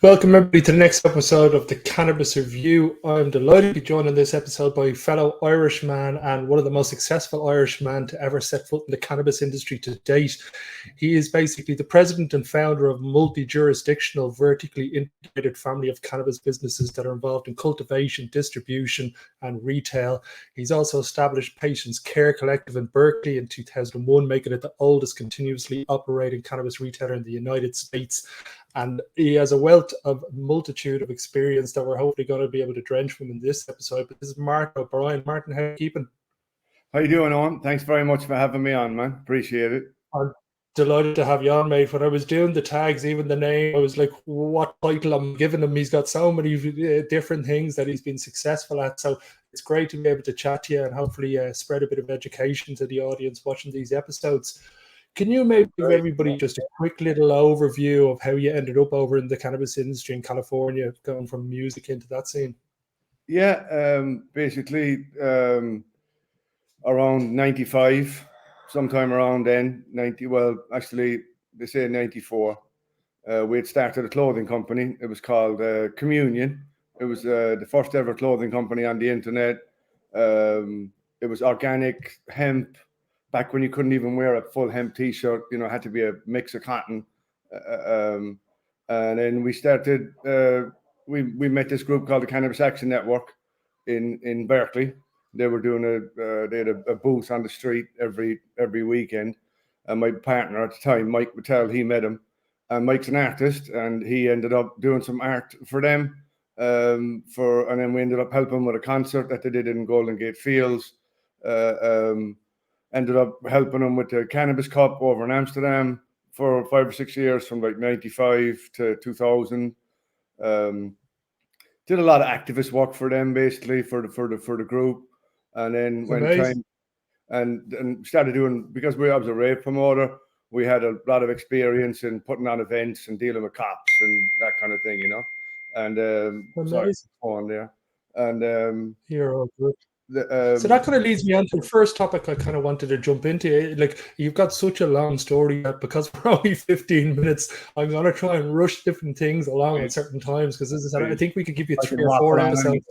Welcome everybody to the next episode of the Cannabis Review. I'm delighted to be joined in this episode by a fellow Irishman and one of the most successful Irishmen to ever set foot in the cannabis industry to date. He is basically the president and founder of multi-jurisdictional, vertically integrated family of cannabis businesses that are involved in cultivation, distribution, and retail. He's also established Patients Care Collective in Berkeley in 2001, making it the oldest continuously operating cannabis retailer in the United States. And he has a wealth of multitude of experience that we're hopefully going to be able to drench from in this episode. But this is Martin O'Brien. Martin, how are you keeping? How you doing, Owen? Thanks very much for having me on, man. Appreciate it. I'm delighted to have you on, mate. When I was doing the tags, even the name, I was like, what title I'm giving him? He's got so many different things that he's been successful at. So it's great to be able to chat to you and hopefully spread a bit of education to the audience watching these episodes. Can you maybe give everybody just a quick little overview of how you ended up over in the cannabis industry in California, going from music into that scene? Yeah, basically around 95, sometime around then, 90, well, actually, they say 94, we had started a clothing company. It was called Communion. It was the first ever clothing company on the internet. It was organic hemp. Back when you couldn't even wear a full hemp t-shirt, you know, it had to be a mix of cotton. And then we started, we met this group called the Cannabis Action Network in Berkeley. They were doing they had a booth on the street every weekend. And my partner at the time, Mike Mattel, he met him. And Mike's an artist, and he ended up doing some art for them. And then we ended up helping with a concert that they did in Golden Gate Fields. Ended up helping them with the Cannabis Cup over in Amsterdam for 5 or 6 years, from like 95 to 2000. Did a lot of activist work for them, basically for the group, and then when time and started doing, because I was a rave promoter, we had a lot of experience in putting on events and dealing with cops and that kind of thing, you know. And sorry, on there, and you're all good. So that kind of leads me on to the first topic I kind of wanted to jump into. Like, you've got such a long story that because we're only 15 minutes, I'm going to try and rush different things along at certain times, because as I said, I think we could give you 3 or 4 episodes.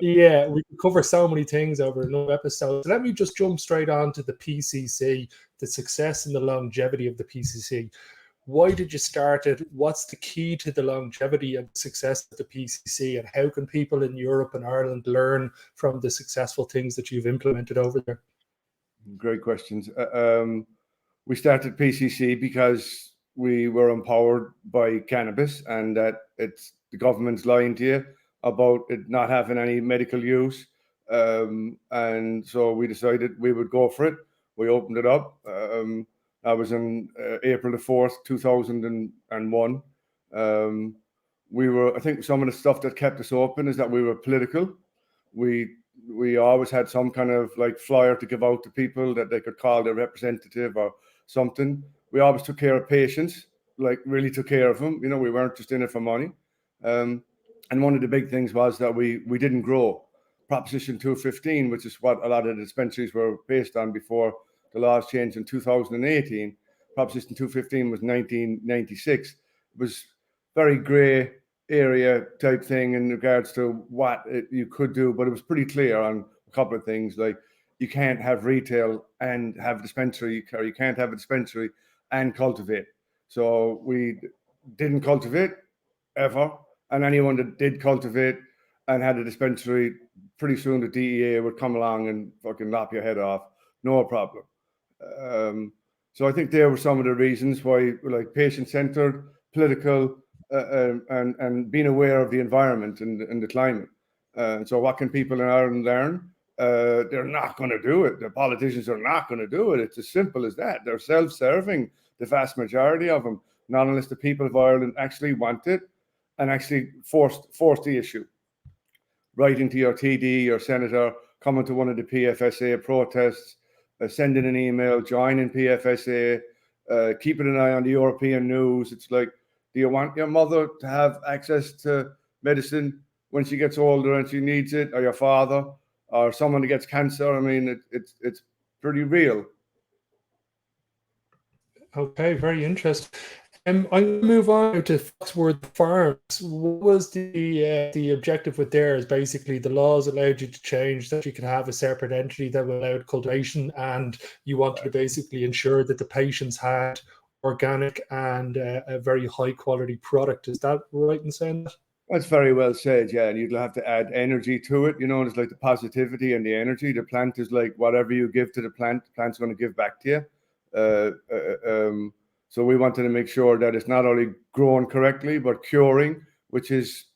Yeah, we could cover so many things over another episode. So let me just jump straight on to the PCC, the success and the longevity of the PCC. Why did you start it? What's the key to the longevity and success of the PCC? And how can people in Europe and Ireland learn from the successful things that you've implemented over there? Great questions. We started PCC because we were empowered by cannabis, and that it's the government's lying to you about it not having any medical use. And so we decided we would go for it. We opened it up. I was in April the 4th, 2001. I think some of the stuff that kept us open is that we were political. We always had some kind of like flyer to give out to people that they could call their representative or something. We always took care of patients, like really took care of them. You know, we weren't just in it for money. And one of the big things was that we didn't grow. Proposition 215, which is what a lot of the dispensaries were based on before the laws changed in 2018. Proposition 215 was 1996. It was very grey area type thing in regards to what you could do, but it was pretty clear on a couple of things, like you can't have retail and have dispensary, or you can't have a dispensary and cultivate. So we didn't cultivate ever, and anyone that did cultivate and had a dispensary, pretty soon the DEA would come along and fucking lop your head off, no problem. So I think there were some of the reasons why, like patient-centered, political, and being aware of the environment and the climate. So what can people in Ireland learn? They're not going to do it. The politicians are not going to do it. It's as simple as that. They're self-serving, the vast majority of them, not unless the people of Ireland actually want it and actually force the issue. Writing to your TD, your senator, coming to one of the PFSA protests, sending an email, joining PFSA, keeping an eye on the European news. It's like, do you want your mother to have access to medicine when she gets older and she needs it, or your father, or someone that gets cancer? I mean, it's pretty real. Okay, very interesting. I move on to Foxworthy Farms. What was the objective with there? Is basically the laws allowed you to change that you could have a separate entity that allowed cultivation, and you wanted to basically ensure that the patients had organic and a very high quality product. Is that right in saying that? That's very well said, yeah. And you'd have to add energy to it. You know, it's like the positivity and the energy. The plant is like whatever you give to the plant's going to give back to you. So we wanted to make sure that it's not only growing correctly, but curing, which is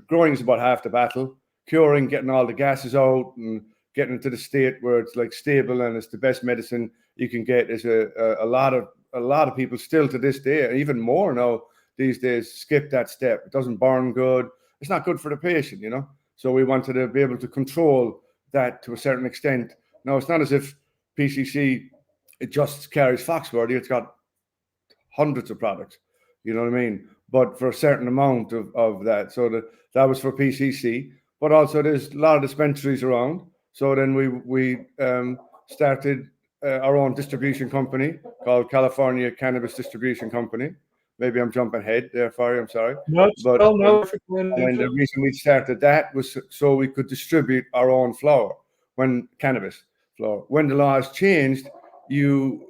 growing is about half the battle. Curing, getting all the gases out and getting into the state where it's like stable and it's the best medicine you can get is a lot of people still to this day, and even more now these days, skip that step. It doesn't burn good. It's not good for the patient, you know. So we wanted to be able to control that to a certain extent. Now, it's not as if PCC, it just carries Foxworthy. It's got hundreds of products, you know what I mean? But for a certain amount of that. So that was for PCC. But also there's a lot of dispensaries around. So then we started our own distribution company called California Cannabis Distribution Company. Maybe I'm jumping ahead there for you, I'm sorry. No, but no. And the reason we started that was so we could distribute our own flower, cannabis flower. When the laws changed, you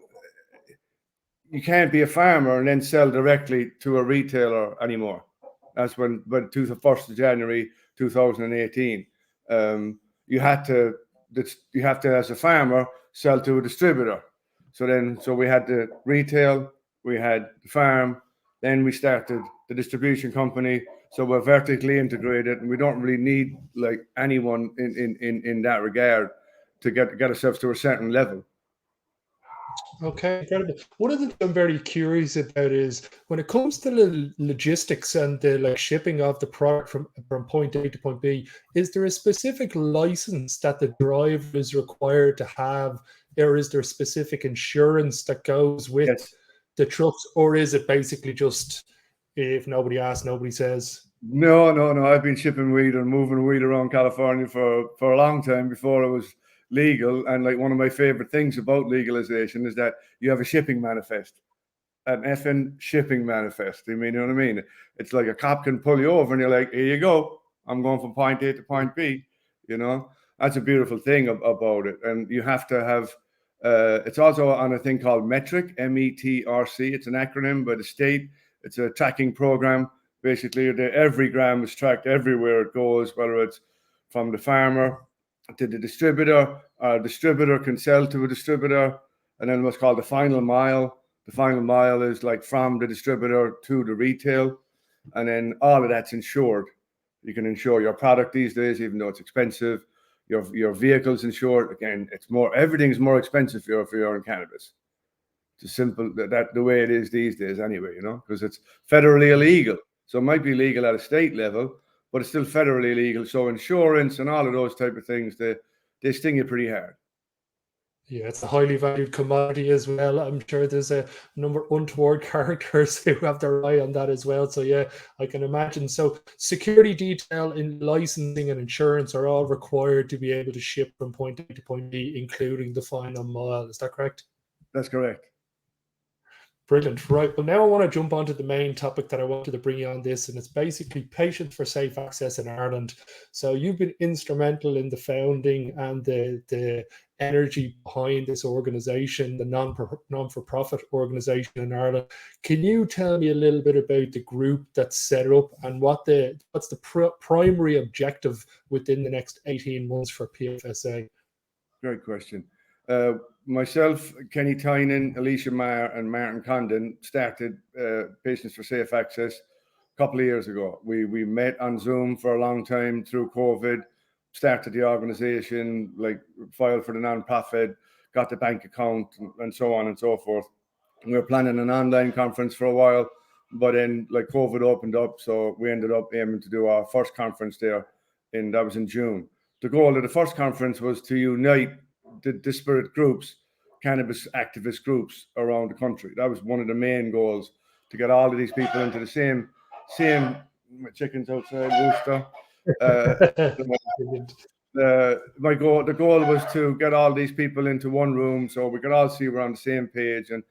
can't be a farmer and then sell directly to a retailer anymore. That's when the 1st of January 2018. You have to, as a farmer, sell to a distributor. So we had the retail, we had the farm, then we started the distribution company. So we're vertically integrated, and we don't really need like anyone in that regard to get ourselves to a certain level. Okay, incredible. One of the things I'm very curious about is when it comes to the logistics and the shipping of the product from point A to point B, is there a specific license that the driver is required to have, or is there specific insurance that goes with the trucks, or is it basically just if nobody asks, nobody says? No. I've been shipping weed and moving weed around California for a long time before it was legal. And like one of my favorite things about legalization is that you have a shipping manifest, an effing shipping manifest. You know what I mean? It's like a cop can pull you over and you're like, here you go. I'm going from point A to point B. You know, that's a beautiful thing about it. And you have to have, it's also on a thing called METRC, METRC. It's an acronym by the state. It's a tracking program. Basically, every gram is tracked everywhere it goes, whether it's from the farmer to the distributor. A distributor can sell to a distributor, and then what's called the final mile. The final mile is like from the distributor to the retail, and then all of that's insured. You can insure your product these days, even though it's expensive. Your vehicle's insured. Again, everything's more expensive if you're in cannabis. It's simple that the way it is these days anyway, you know, because it's federally illegal. So it might be legal at a state level, but it's still federally illegal. So insurance and all of those type of things, they sting you pretty hard. Yeah, it's a highly valued commodity as well. I'm sure there's a number of untoward characters who have their eye on that as well. So yeah, I can imagine. So security detail in licensing and insurance are all required to be able to ship from point A to point B, including the final mile. Is that correct? That's correct. Brilliant. Right. Well, now I want to jump onto the main topic that I wanted to bring you on this, and it's basically Patients for Safe Access in Ireland. So you've been instrumental in the founding and the energy behind this organization, the non-for-profit organization in Ireland. Can you tell me a little bit about the group that's set up and what's the primary objective within the next 18 months for PFSA? Great question. Myself, Kenny Tynan, Alicia Maher, and Martin Condon started Patients for Safe Access a couple of years ago. We met on Zoom for a long time through COVID, started the organization, like filed for the non-profit, got the bank account, and so on and so forth. We were planning an online conference for a while, but then like COVID opened up, so we ended up aiming to do our first conference there, and that was in June. The goal of the first conference was to unite the disparate groups, cannabis activist groups around the country. That was one of the main goals, to get all of these people into the same my chicken's outside, rooster. The goal was to get all these people into one room so we could all see we're on the same page, and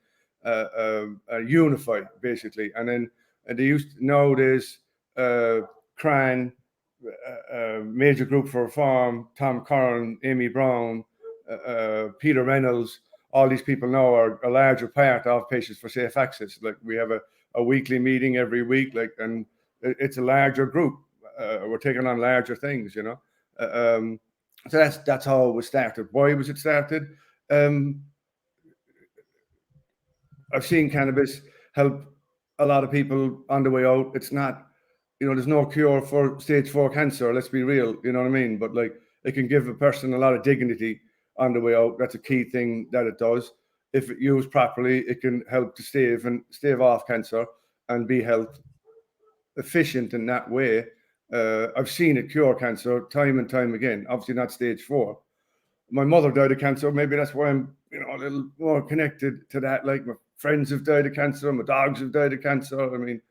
unify basically. And then they used nowadays Cran, Major Group for Reform, Tom Curran, Amy Brown, Peter Reynolds. All these people now are a larger part of Patients for Safe Access. Like we have a weekly meeting every week, like, and it's a larger group. We're taking on larger things, you know. So that's how it was started. Why was it started? I've seen cannabis help a lot of people on the way out. It's not, you know, there's no cure for stage 4 cancer. Let's be real, you know what I mean? But like, it can give a person a lot of dignity on the way out. That's a key thing that it does. If it used properly, it can help to stave off cancer and be health efficient in that way. I've seen it cure cancer time and time again. Obviously not stage 4. My mother died of cancer. Maybe that's why I'm, you know, a little more connected to that. Like my friends have died of cancer, my dogs have died of cancer. I mean,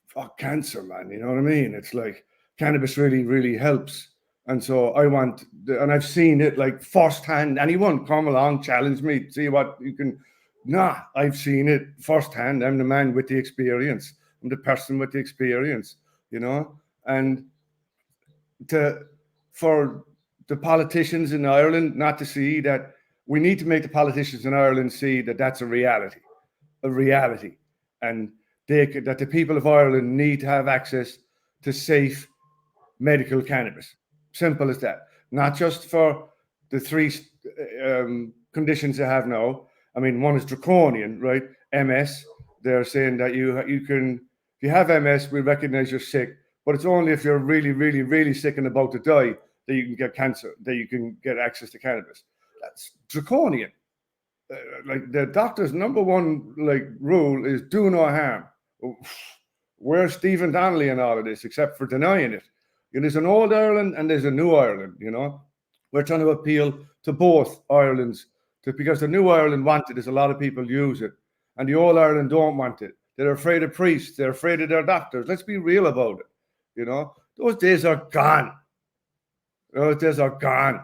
fuck cancer, man. You know what I mean? It's like cannabis really, really helps. And so and I've seen it like firsthand. Anyone come along, challenge me, see what you can. Nah, I've seen it firsthand. I'm the man with the experience. I'm the person with the experience, you know. And for the politicians in Ireland not to see that, we need to make the politicians in Ireland see that that's a reality, and that the people of Ireland need to have access to safe medical cannabis. Simple as that. Not just for the 3 conditions they have now. I mean, one is draconian, right? MS. They're saying that you can, if you have MS, we recognize you're sick, but it's only if you're really, really, really sick and about to die that you can get cancer, that you can get access to cannabis. That's draconian. Like the doctor's number one rule is do no harm. Where's Stephen Donnelly in all of this, except for denying it? You know, there's an old Ireland and there's a new Ireland. You know, we're trying to appeal to both Irelands, because the new Ireland want it, as a lot of people use it, and the old Ireland don't want it. They're afraid of priests. They're afraid of their doctors. Let's be real about it. You know, those days are gone. Those days are gone.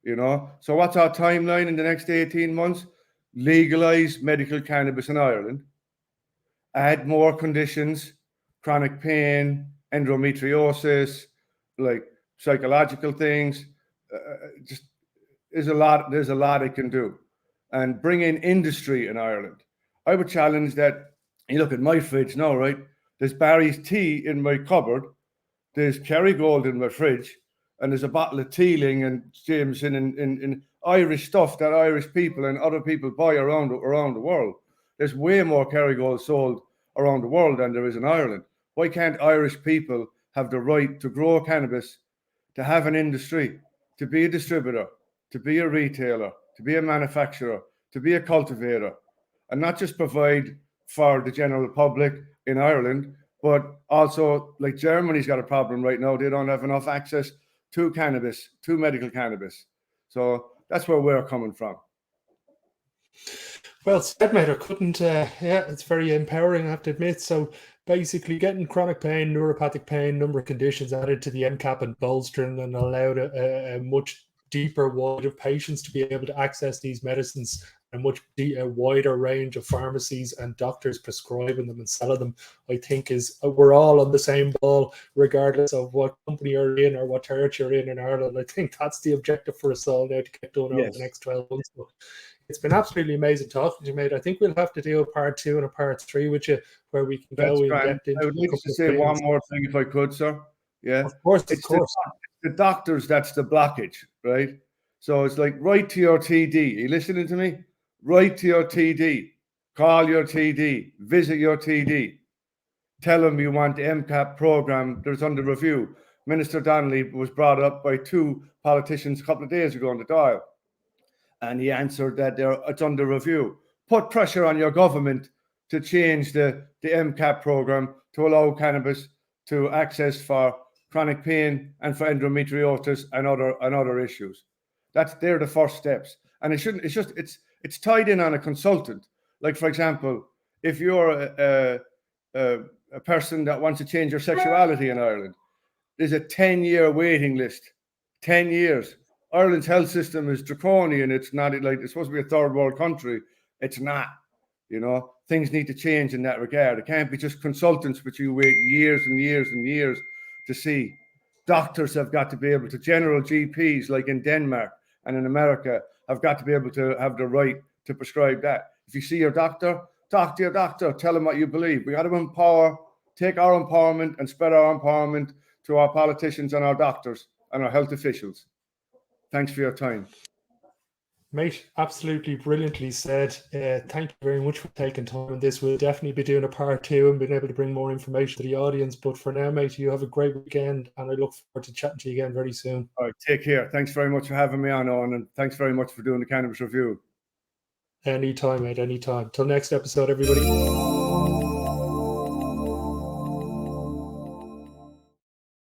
You know, so what's our timeline in the next 18 months? Legalize medical cannabis in Ireland, add more conditions, chronic pain, endometriosis, like psychological things. Just there's a lot it can do, and bring in industry in Ireland. I would challenge that. You look at my fridge now, right? There's Barry's tea in my cupboard. There's Kerrygold in my fridge. And there's a bottle of Teeling and Jameson in Irish stuff that Irish people and other people buy around the world. There's way more Kerrygold sold around the world than there is in Ireland. Why can't Irish people have the right to grow cannabis, to have an industry, to be a distributor, to be a retailer, to be a manufacturer, to be a cultivator, and not just provide for the general public in Ireland, but also, like, Germany's got a problem right now. They don't have enough access to cannabis, to medical cannabis. So that's where we're coming from. Well said, mate. I couldn't, it's very empowering, I have to admit. So basically getting chronic pain, neuropathic pain, number of conditions added to the MCAP and bolstering, and allowed a much deeper wide of patients to be able to access these medicines, a much wider range of pharmacies and doctors prescribing them and selling them, I think we're all on the same ball, regardless of what company you're in or what territory you're in Ireland. I think that's the objective for us all now to get done over the next 12 months. But it's been absolutely amazing talking to you, mate. I think we'll have to do a part 2 and a part 3 with you, where we can go in depth into. I would like to say one more thing, if I could, sir. Yeah, of course. The doctors, that's the blockage, right? So it's like, write to your TD. Are you listening to me? Write to your TD. Call your TD. Visit your TD. Tell them you want the MCAP program that's under review. Minister Donnelly was brought up by 2 politicians a couple of days ago on the dial, and he answered that it's under review. Put pressure on your government to change the MCAP program to allow cannabis to access for chronic pain and for endometriosis and other issues. They're the first steps. And it's tied in on a consultant. Like, for example, if you're a person that wants to change your sexuality in Ireland, there's a 10-year waiting list. 10 years. Ireland's health system is draconian. It's not like it's supposed to be a third world country. It's not. You know, things need to change in that regard. It can't be just consultants, which you wait years and years and years to see. Doctors have got to be able to, general GPs like in Denmark and in America, have got to be able to have the right to prescribe that. If you see your doctor, talk to your doctor, tell him what you believe. We got to empower, take our empowerment and spread our empowerment to our politicians and our doctors and our health officials. Thanks for your time. Mate, absolutely brilliantly said. Thank you very much for taking time on this. We'll definitely be doing a part 2 and being able to bring more information to the audience. But for now, mate, you have a great weekend, and I look forward to chatting to you again very soon. All right, take care. Thanks very much for having me on, Owen, and thanks very much for doing the Cannabis Review. Anytime, mate, anytime. Till next episode, everybody.